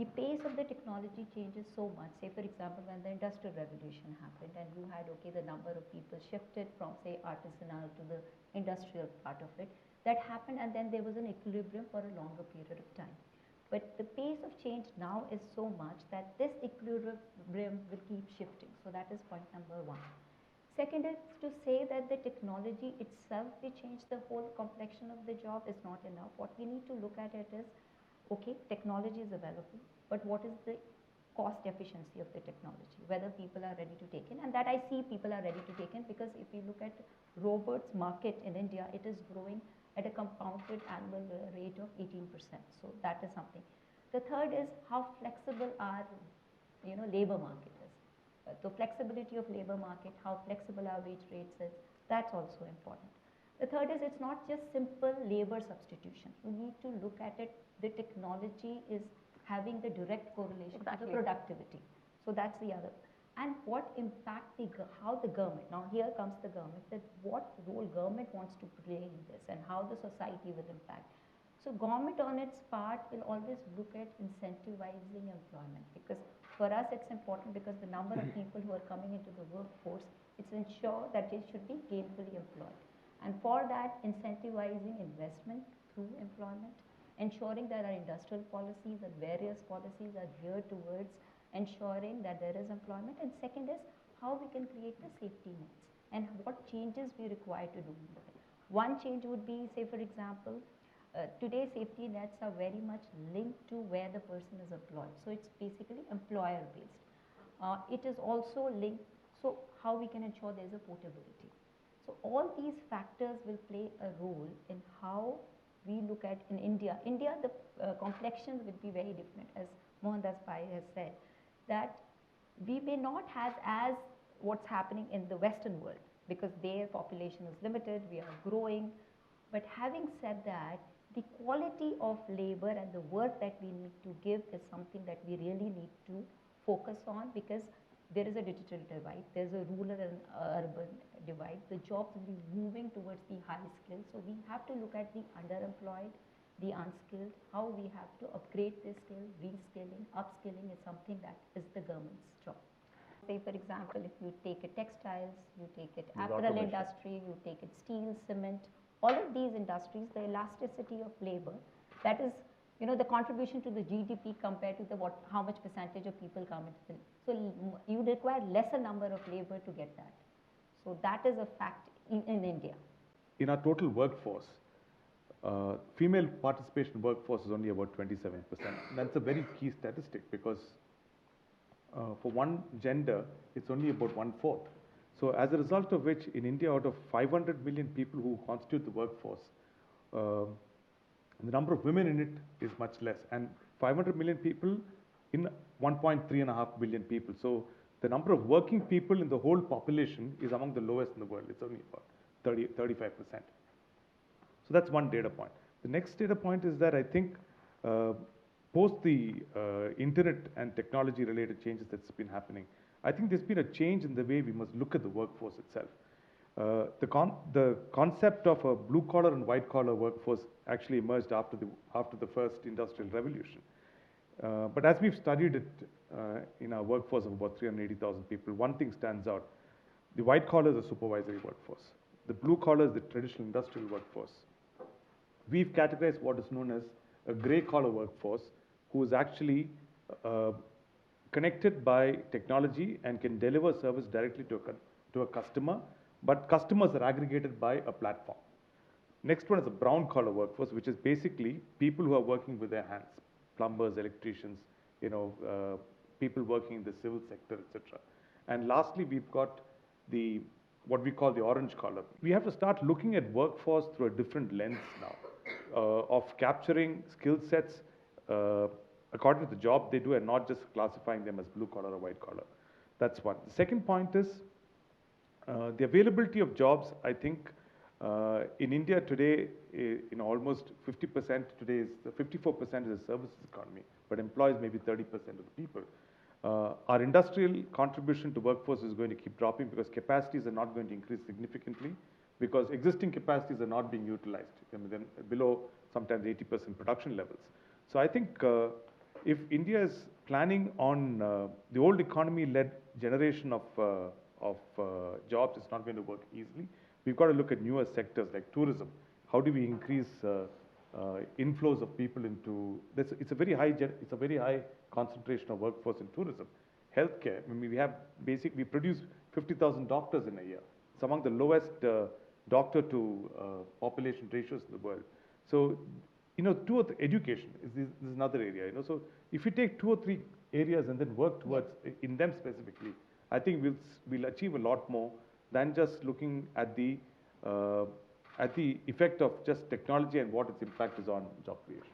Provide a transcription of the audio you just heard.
the pace of the technology changes so much. Say, for example, when the Industrial Revolution happened and you had, okay, the number of people shifted from, say, artisanal to the industrial part of it, that happened, and then there was an equilibrium for a longer period of time. But the pace of change now is so much that this equilibrium will keep shifting. So that is point number one. Second is to say that the technology itself will change the whole complexion of the job is not enough. What we need to look at it is, okay, technology is available, but what is the cost efficiency of the technology, whether people are ready to take in, and that I see people are ready to take in, because if you look at robots market in India, it is growing at a compounded annual rate of 18%. So that is something. The third is how flexible our labor market is. The flexibility of labor market, how flexible our wage rates is, that's also important. The third is it's not just simple labor substitution. You need to look at it, the technology is having the direct correlation to the productivity. So that's the other. And what impact how the government, now here comes the government, that what role government wants to play in this and how the society will impact. So government on its part will always look at incentivizing employment, because for us it's important, because the number of people who are coming into the workforce, it's ensure that they should be gainfully employed. And for that, incentivizing investment through employment, ensuring that our industrial policies and various policies are geared towards ensuring that there is employment. And second is how we can create the safety nets and what changes we require to do. One change would be, say for example, today safety nets are very much linked to where the person is employed. So it's basically employer based. It is also linked, so how we can ensure there is a portability. So all these factors will play a role in how we look at in India. India, the complexion will be very different, as Mohandas Bhai has said, that we may not have as what's happening in the Western world, because their population is limited, we are growing. But having said that, the quality of labor and the work that we need to give is something that we really need to focus on, because there is a digital divide, there's a rural and urban divide. The jobs will be moving towards the high skills. So we have to look at the underemployed, the unskilled, how we have to upgrade their skill, reskilling, upskilling is something that is the government's job. Say for example, if you take it textiles, you take it apparel industry, you take it steel, cement, all of these industries, the elasticity of labor, that is, the contribution to the GDP compared to how much percentage of people come into the, so you require lesser number of labor to get that. So that is a fact in India. In our total workforce, female participation workforce is only about 27%. That's a very key statistic, because for one gender, it's only about 1/4. So as a result of which, in India, out of 500 million people who constitute the workforce, the number of women in it is much less. And 500 million people in 1.35 billion people. So the number of working people in the whole population is among the lowest in the world. It's only about 35%. So that's one data point. The next data point is that I think post the internet and technology related changes that's been happening, I think there's been a change in the way we must look at the workforce itself. The concept of a blue collar and white collar workforce actually emerged after the first industrial revolution. But as we've studied it in our workforce of about 380,000 people, one thing stands out. The white collar is a supervisory workforce. The blue collar is the traditional industrial workforce. We've categorized what is known as a gray collar workforce, who is actually connected by technology and can deliver service directly to a customer, but customers are aggregated by a platform. Next one is a brown collar workforce, which is basically people who are working with their hands, plumbers, electricians, people working in the civil sector, etc. And lastly, we've got what we call the orange collar. We have to start looking at workforce through a different lens now, of capturing skill sets according to the job they do, and not just classifying them as blue collar or white collar. That's one. The second point is the availability of jobs. I think in India today, almost 50% today is 54% is a services economy, but employs maybe 30% of the people. Our industrial contribution to workforce is going to keep dropping, because capacities are not going to increase significantly, because existing capacities are not being utilized. They're below sometimes 80% production levels. So I think if India is planning on the old economy-led generation of jobs, it's not going to work easily. We've got to look at newer sectors like tourism. How do we increase inflows of people into this? It's a very high concentration of workforce in tourism. Healthcare. I mean, we produce 50,000 doctors in a year. It's among the lowest doctor to population ratios in the world. So, education is another area. So if you take 2 or 3 areas and then work towards in them specifically, I think we'll achieve a lot more than just looking at the effect of just technology and what its impact is on job creation.